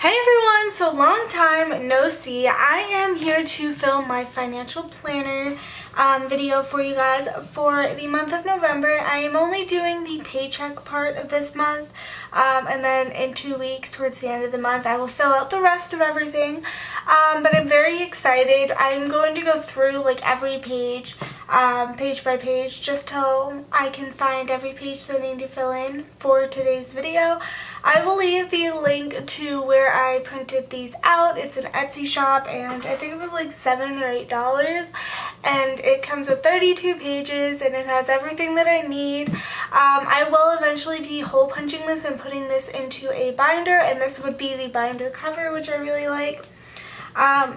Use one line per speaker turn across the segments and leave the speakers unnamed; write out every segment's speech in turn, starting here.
Hey everyone, so long time no see. I am here to film my financial planner video for you guys for the month of November. I am only doing the paycheck part of this month, and then in 2 weeks towards the end of the month I will fill out the rest of everything. But I'm very excited. I'm going to go through like every page, page by page, just till I can find every page that I need to fill in for today's video. I will leave the link to where I printed these out. It's an Etsy shop and I think it was like $7 or $8, and it comes with 32 pages and it has everything that I need. I will eventually be hole punching this and putting this into a binder, and this would be the binder cover, which I really like.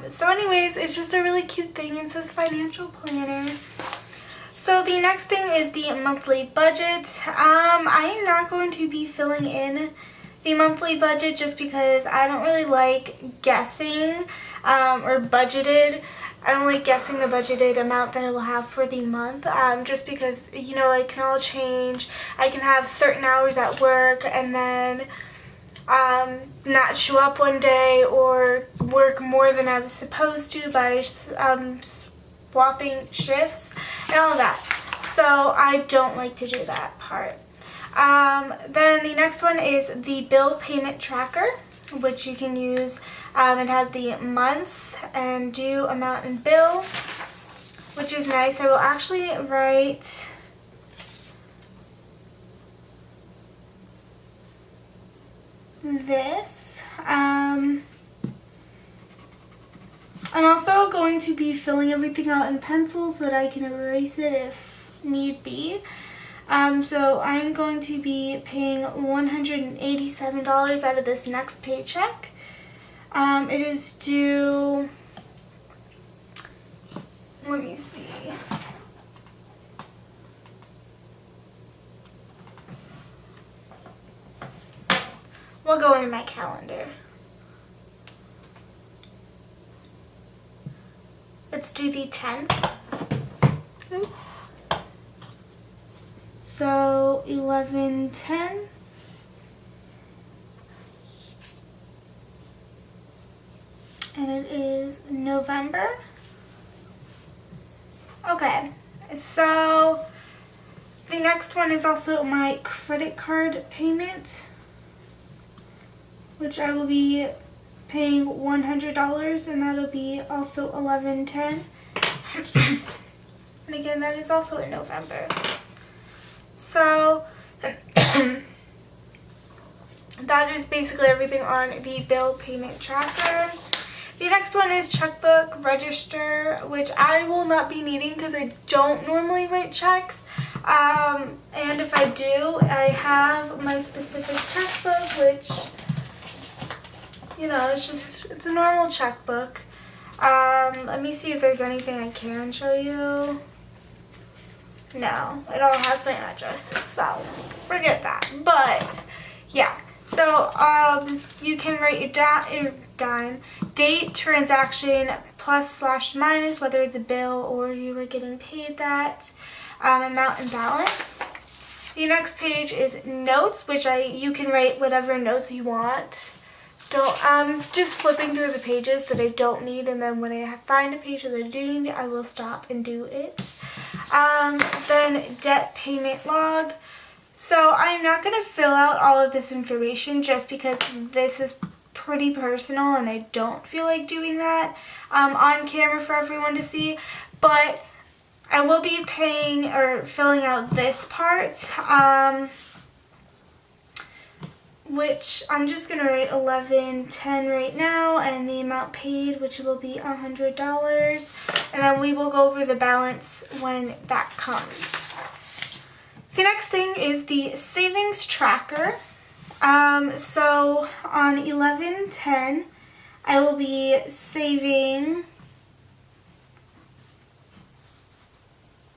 So anyways, it's just a really cute thing. It says financial planner. So the next thing is the monthly budget. I am not going to be filling in the monthly budget just because I don't really like guessing or budgeted. I don't like guessing the budgeted amount that I will have for the month, just because, you know, it can all change. I can have certain hours at work and then not show up one day, or work more than I was supposed to by swapping shifts and all that. So I don't like to do that part. Then the next one is the bill payment tracker, which you can use. It has the months and due amount and bill, which is nice. I will actually write this. I'm also going to be filling everything out in pencil so that I can erase it if need be. So I'm going to be paying $187 out of this next paycheck. It is due, let me see. We'll go into my calendar. It's due the 10th. Ooh. So 11/10. And it is November. Okay, so the next one is also my credit card payment, which I will be paying $100, and that'll be also 11/10. And again, that is also in November. So that is basically everything on the bill payment tracker. The next one is checkbook register, which I will not be needing because I don't normally write checks. And if I do, I have my specific checkbook, which, you know, it's a normal checkbook. Let me see if there's anything I can show you. No, it all has my address, so forget that. But yeah, so you can write your dime, date, transaction, plus/minus, whether it's a bill or you were getting paid that, amount and balance. The next page is notes, which you can write whatever notes you want. Just flipping through the pages that I don't need, and then when I find a page that I do need, I will stop and do it. Then debt payment log. So I'm not going to fill out all of this information just because this is pretty personal and I don't feel like doing that on camera for everyone to see. But I will be paying or filling out this part, which I'm just going to write 11/10 right now, and the amount paid, which will be $100, and then we will go over the balance when that comes. The next thing is the savings tracker. So on 11/10, I will be saving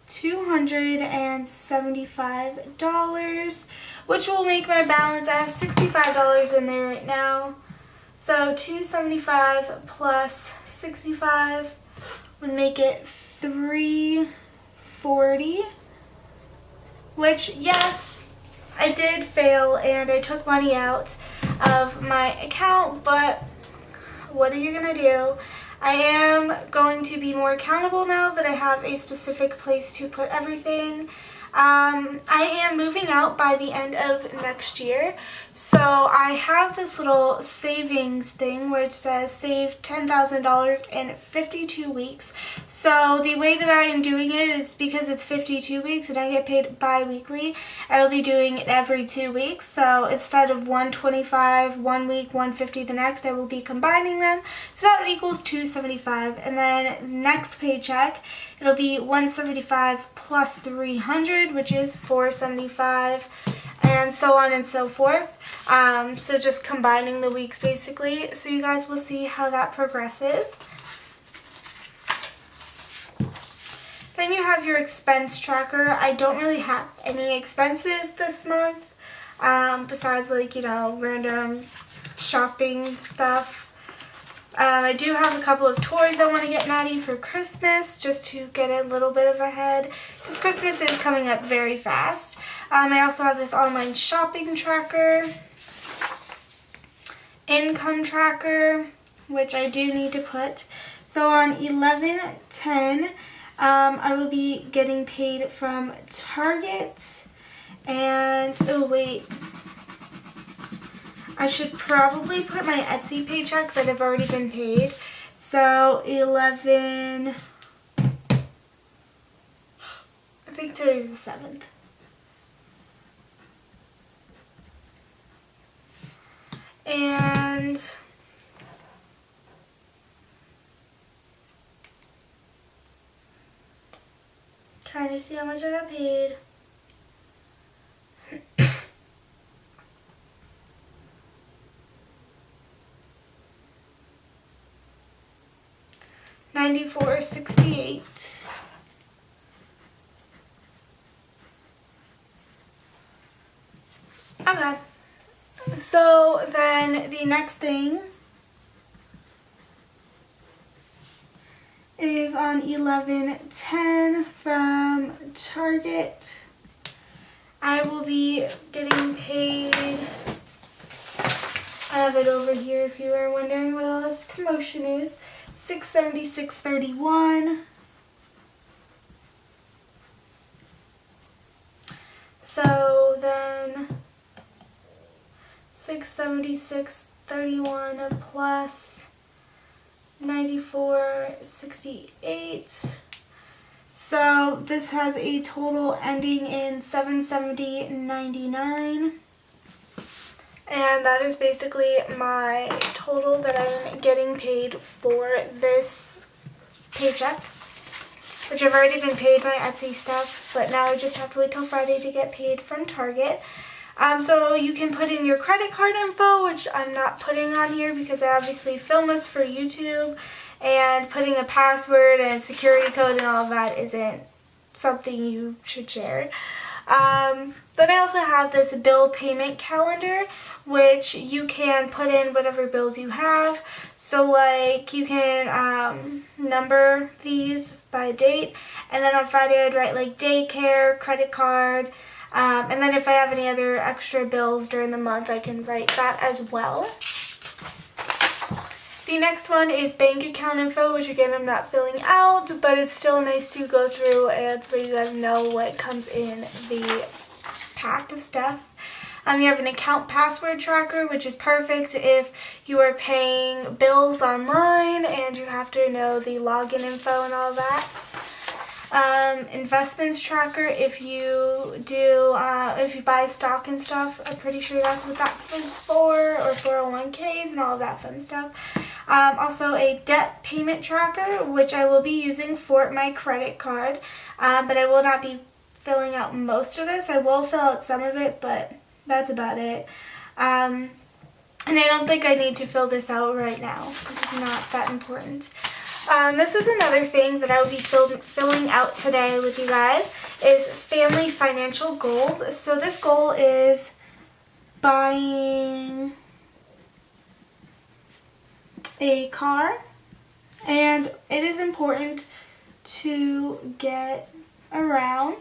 $275, which will make my balance. I have $65 in there right now. So $275 plus 65 would make it $340, which, yes, I did fail and I took money out of my account, but what are you gonna do? I am going to be more accountable now that I have a specific place to put everything. I am moving out by the end of next year, so I have this little savings thing where it says save $10,000 in 52 weeks. So the way that I am doing it is because it's 52 weeks and I get paid bi-weekly, I will be doing it every 2 weeks. So instead of 125 one week, 150 the next, I will be combining them. So that equals 275, and then next paycheck it'll be 175 plus 300, which is 475, and so on and so forth. So just combining the weeks basically. So you guys will see how that progresses. Then you have your expense tracker. I don't really have any expenses this month, besides like, you know, random shopping stuff. I do have a couple of toys I want to get Maddie for Christmas, just to get a little bit of ahead, because Christmas is coming up very fast. I also have this online shopping tracker, income tracker, which I do need to put. So on 11/10, I will be getting paid from Target, and oh wait, I should probably put my Etsy paycheck that have already been paid. So 11, I think today's the 7th. And trying to see how much I got paid. $94.68. Okay. So then the next thing is on 11/10 from Target. I will be getting paid. I have it over here if you are wondering what all this commotion is. $676.31. So then $676.31 plus $94.68. So this has a total ending in $770.99. And that is basically my total that I'm getting paid for this paycheck, which I've already been paid my Etsy stuff, but now I just have to wait till Friday to get paid from Target. So you can put in your credit card info, which I'm not putting on here because I obviously film this for YouTube, and putting a password and security code and all of that isn't something you should share. Then I also have this bill payment calendar, which you can put in whatever bills you have. So like you can number these by date, and then on Friday I'd write like daycare, credit card, and then if I have any other extra bills during the month I can write that as well. The next one is bank account info, which again I'm not filling out, but it's still nice to go through and so you guys know what comes in the pack of stuff. You have an account password tracker, which is perfect if you are paying bills online and you have to know the login info and all that. Investments tracker if you do, if you buy stock and stuff. I'm pretty sure that's what that is for, or 401ks and all of that fun stuff. Also a debt payment tracker, which I will be using for my credit card, but I will not be filling out most of this. I will fill out some of it, but that's about it. And I don't think I need to fill this out right now because it's not that important. This is another thing that I will be filling out today with you guys, is family financial goals. So this goal is buying a car, and it is important to get around.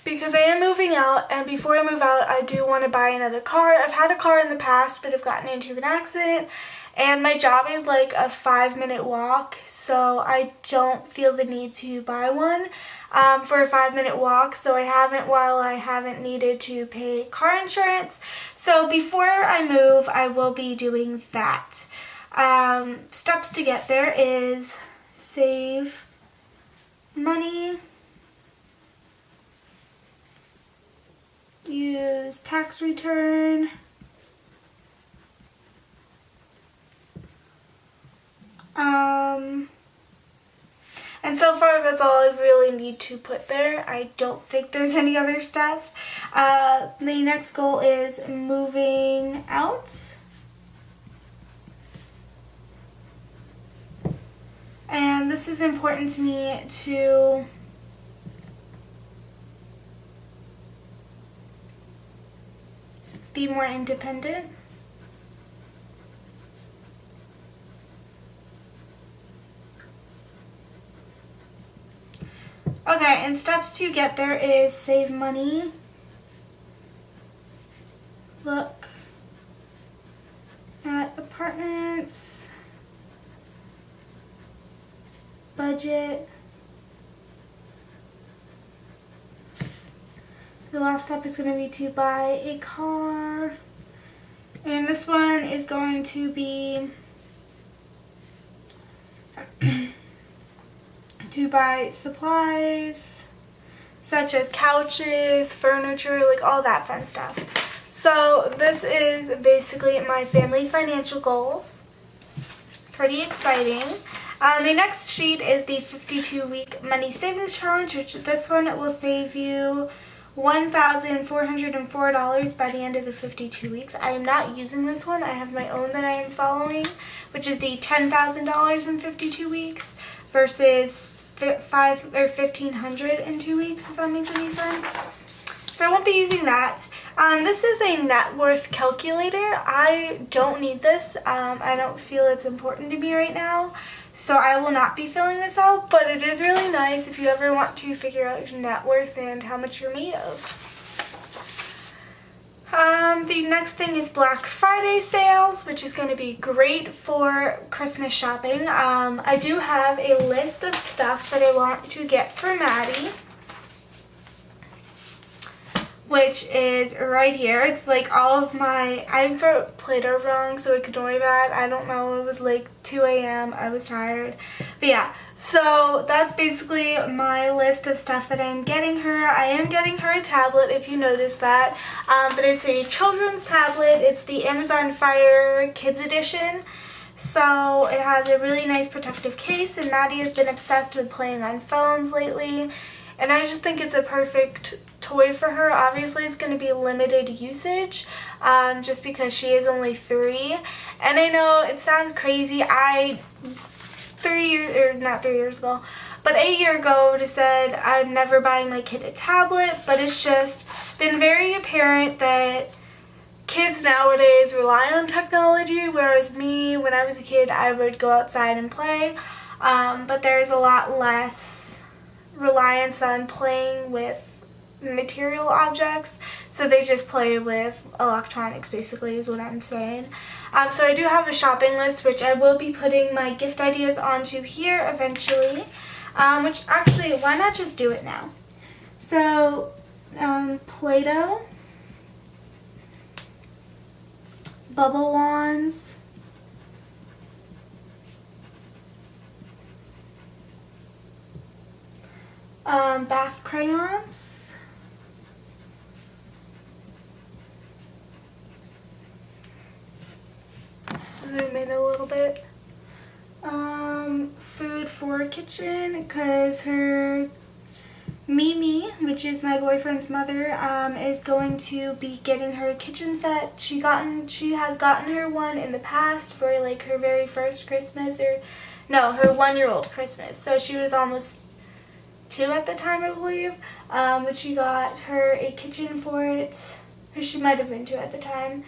because I am moving out, and before I move out, I do want to buy another car. I've had a car in the past, but I've gotten into an accident, and my job is like a 5-minute walk, so I don't feel the need to buy one for a 5-minute walk, so I haven't needed to pay car insurance. So before I move, I will be doing that. Steps to get there is save money, use tax return, and so far that's all I really need to put there. I don't think there's any other steps. The next goal is moving out. And this is important to me to be more independent. Okay, and steps to get there is save money, look at apartments, budget. The last step is going to be to buy a car, and this one is going to be to buy supplies such as couches, furniture, like all that fun stuff. So this is basically my family financial goals. Pretty exciting. The next sheet is the 52-week money savings challenge, which this one will save you $1,404 by the end of the 52 weeks. I am not using this one. I have my own that I am following, which is the $10,000 in 52 weeks versus $1,500 in 2 weeks, if that makes any sense. So I won't be using that. This is a net worth calculator. I don't need this. I don't feel it's important to me right now, so I will not be filling this out, but it is really nice if you ever want to figure out your net worth and how much you're made of. The next thing is Black Friday sales, which is going to be great for Christmas shopping. I do have a list of stuff that I want to get for Maddie, which is right here. It's like all of my, I wrote Play-Doh wrong, so ignore that. I don't know, it was like 2 a.m. I was tired. But yeah, so that's basically my list of stuff that I'm getting her. I am getting her a tablet, if you noticed that. But it's a children's tablet. It's the Amazon Fire Kids Edition. So it has a really nice protective case, and Maddie has been obsessed with playing on phones lately. And I just think it's a perfect toy for her. Obviously, it's going to be limited usage just because she is only 3. And I know it sounds crazy. 8 years ago, I would have said I'm never buying my kid a tablet, but it's just been very apparent that kids nowadays rely on technology, whereas me, when I was a kid, I would go outside and play. But there's a lot less reliance on playing with material objects, so they just play with electronics, basically, is what I'm saying. So I do have a shopping list, which I will be putting my gift ideas onto here eventually, which actually, why not just do it now? So, Play-Doh, bubble wands, bath crayons, zoom in a little bit, food for kitchen, because her Mimi, which is my boyfriend's mother, is going to be getting her a kitchen set. She has gotten her one in the past for like her very first Christmas, or no, her 1-year-old Christmas. So she was almost 2 at the time, I believe, but she got her a kitchen for it, or she might have been 2 at the time,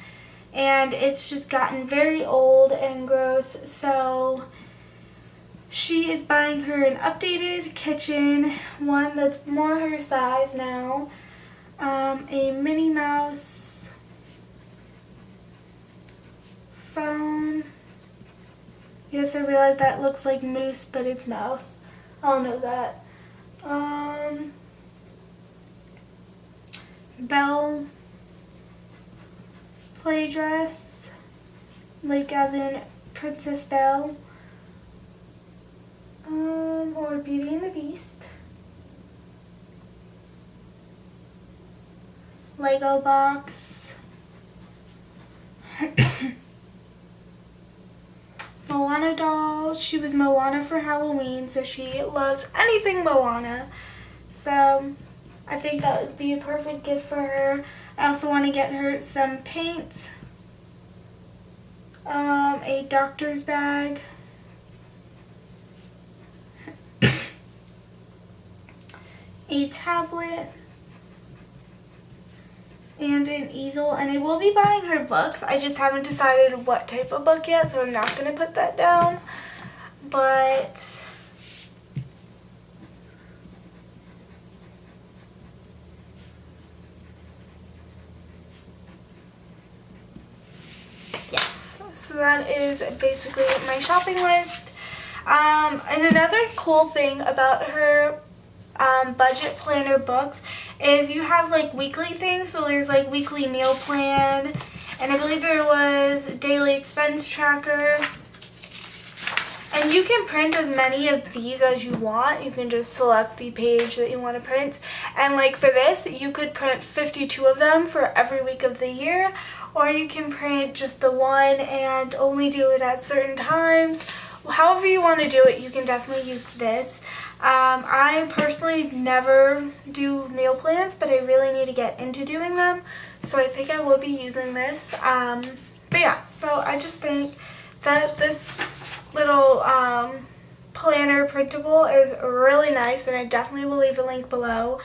and it's just gotten very old and gross, so she is buying her an updated kitchen, one that's more her size now, a Minnie Mouse phone. Yes, I realize that looks like moose, but it's mouse. I'll know that. Belle play dress, like as in Princess Belle, or Beauty and the Beast. Lego box. Moana doll. She was Moana for Halloween, so she loves anything Moana. So I think that would be a perfect gift for her. I also want to get her some paint, a doctor's bag, a tablet, and an easel. And I will be buying her books. I just haven't decided what type of book yet, so I'm not going to put that down. But yes, so that is basically my shopping list. And another cool thing about her budget planner books is you have like weekly things. So there's like weekly meal plan, and I believe there was daily expense tracker. And you can print as many of these as you want. You can just select the page that you want to print. And like for this, you could print 52 of them for every week of the year, or you can print just the one and only do it at certain times. However you want to do it, you can definitely use this. I personally never do meal plans, but I really need to get into doing them, so I think I will be using this. But yeah, so I just think that this little planner printable is really nice, and I definitely will leave a link below.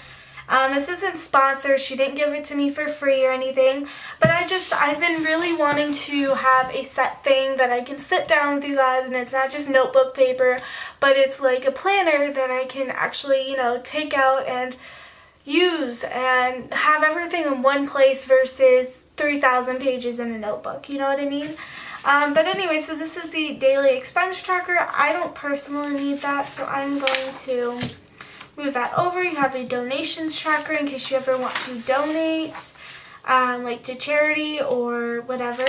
This isn't sponsored. She didn't give it to me for free or anything, but I've been really wanting to have a set thing that I can sit down with you guys, and it's not just notebook paper, but it's like a planner that I can actually, you know, take out and use and have everything in one place versus 3,000 pages in a notebook, you know what I mean? But anyway, so this is the daily expense tracker. I don't personally need that, so I'm going to move that over. You have a donations tracker in case you ever want to donate, like to charity or whatever.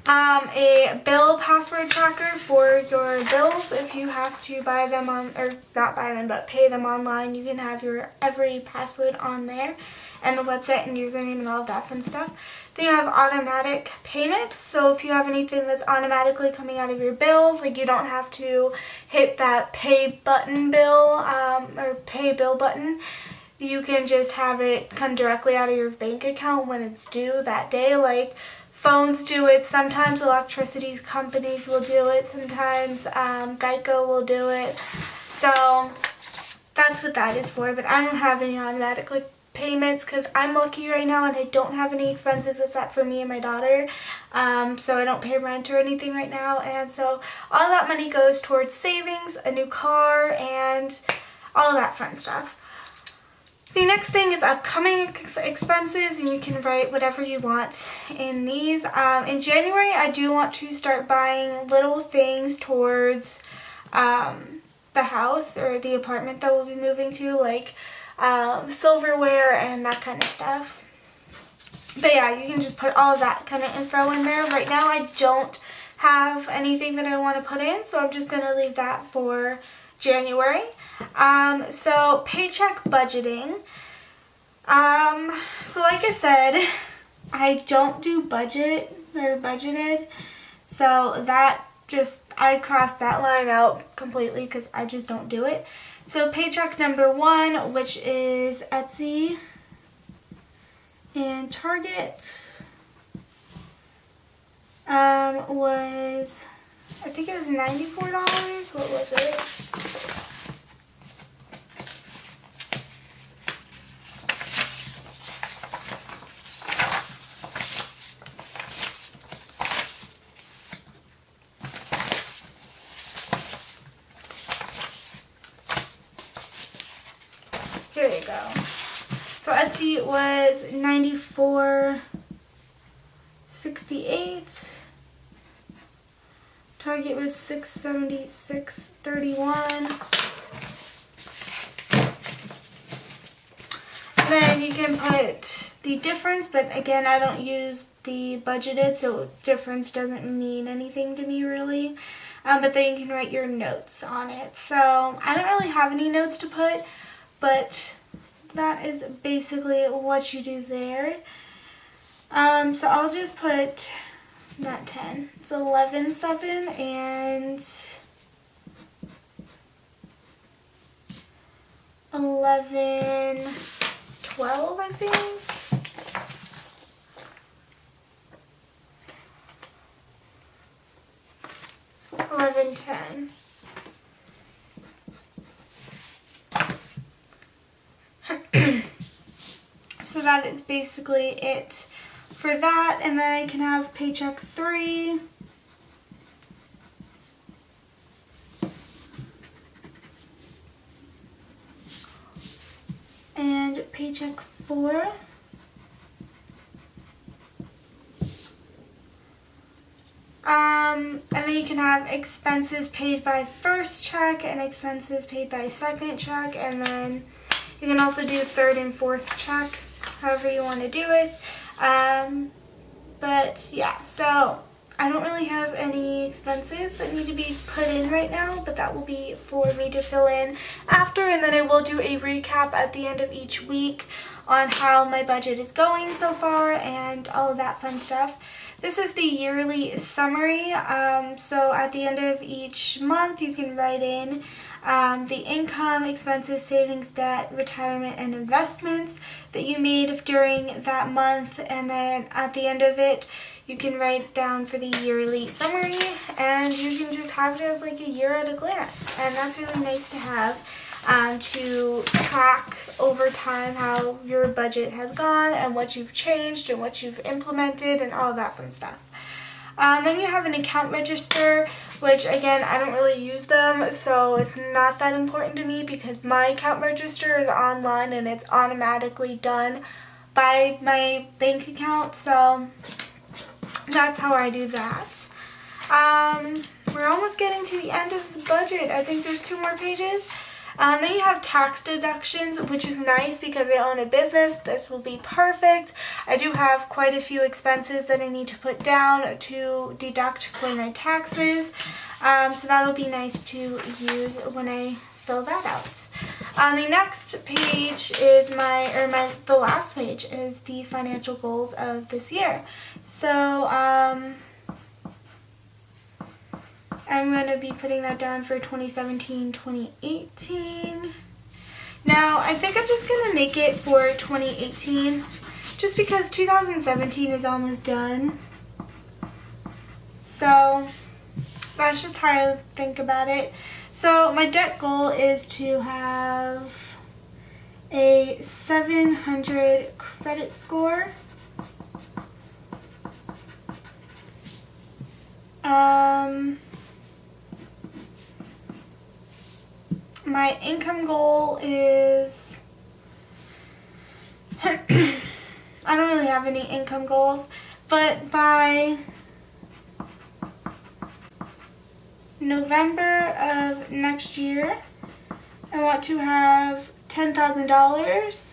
A bill password tracker for your bills. If you have to buy them on, or not buy them, but pay them online, you can have your every password on there, and the website and username and all that fun stuff. Then you have automatic payments. So if you have anything that's automatically coming out of your bills, like you don't have to hit that pay button bill, or pay bill button. You can just have it come directly out of your bank account when it's due that day. Like phones do it, sometimes electricity companies will do it, sometimes Geico will do it. So that's what that is for, but I don't have any automatic payments because I'm lucky right now and I don't have any expenses except for me and my daughter, so I don't pay rent or anything right now, and so all that money goes towards savings, a new car, and all of that fun stuff. The next thing is upcoming expenses, and you can write whatever you want in these. In January, I do want to start buying little things towards the house or the apartment that we'll be moving to, like silverware and that kind of stuff. But yeah, you can just put all of that kind of info in there. Right now, I don't have anything that I want to put in, so I'm just going to leave that for January. So paycheck budgeting. So like I said, I don't do budget or budgeted, so that just, I crossed that line out completely because I just don't do it. So paycheck number 1, which is Etsy and Target, was, I think it was $94. What was it? go. So Etsy was $94.68. Target was $676.31. Then you can put the difference, but again, I don't use the budgeted, so difference doesn't mean anything to me really. But then you can write your notes on it. So I don't really have any notes to put, but that is basically what you do there. So I'll just put not 10. It's 11.7 and 11.12, I think. $11.10. So that is basically it for that, and then I can have paycheck 3. And paycheck 4. And then you can have expenses paid by first check and expenses paid by second check, and then you can also do third and fourth check, however you want to do it. But yeah, so I don't really have any expenses that need to be put in right now, but that will be for me to fill in after, and then I will do a recap at the end of each week on how my budget is going so far and all of that fun stuff. This is the yearly summary, so at the end of each month you can write in the income, expenses, savings, debt, retirement, and investments that you made during that month, and then at the end of it you can write down for the yearly summary, and you can just have it as like a year at a glance, and that's really nice to have. To track over time how your budget has gone and what you've changed and what you've implemented and all that fun stuff. Then you have an account register, which again, I don't really use them, so it's not that important to me because my account register is online and it's automatically done by my bank account, so that's how I do that. We're almost getting to the end of this budget. I think there's 2 more pages. Then you have tax deductions, which is nice because I own a business. This will be perfect. I do have quite a few expenses that I need to put down to deduct for my taxes. So that'll be nice to use when I fill that out. The next page is the last page is the financial goals of this year. So, I'm going to be putting that down for 2017-2018. Now, I think I'm just going to make it for 2018, just because 2017 is almost done. So, that's just how I think about it. So, my debt goal is to have a 700 credit score. My income goal is, I don't really have any income goals, but by November of next year, I want to have $10,000.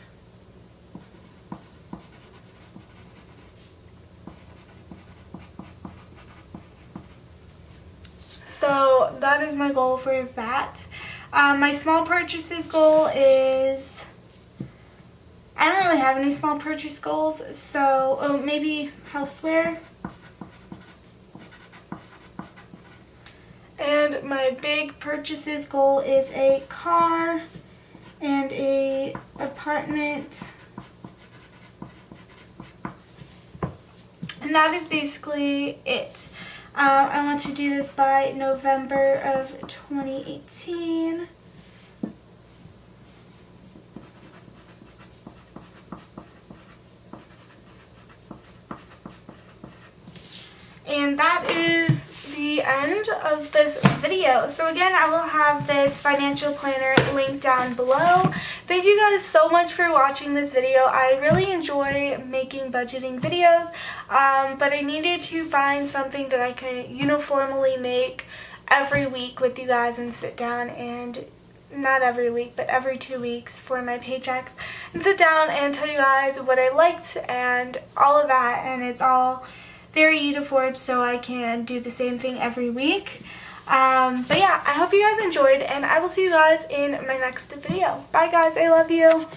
So that is my goal for that. My small purchases goal is, I don't really have any small purchase goals, so maybe houseware. And my big purchases goal is a car and a apartment. And that is basically it. I want to do this by November of 2018. And that is the end of this video. So again, I will have this financial planner linked down below. Thank you guys so much for watching this video. I really enjoy making budgeting videos, but I needed to find something that I could uniformly make every week with you guys and sit down and, not every week, but every 2 weeks for my paychecks, and sit down and tell you guys what I liked and all of that, and it's all very uniform so I can do the same thing every week. But yeah, I hope you guys enjoyed, and I will see you guys in my next video. Bye guys, I love you.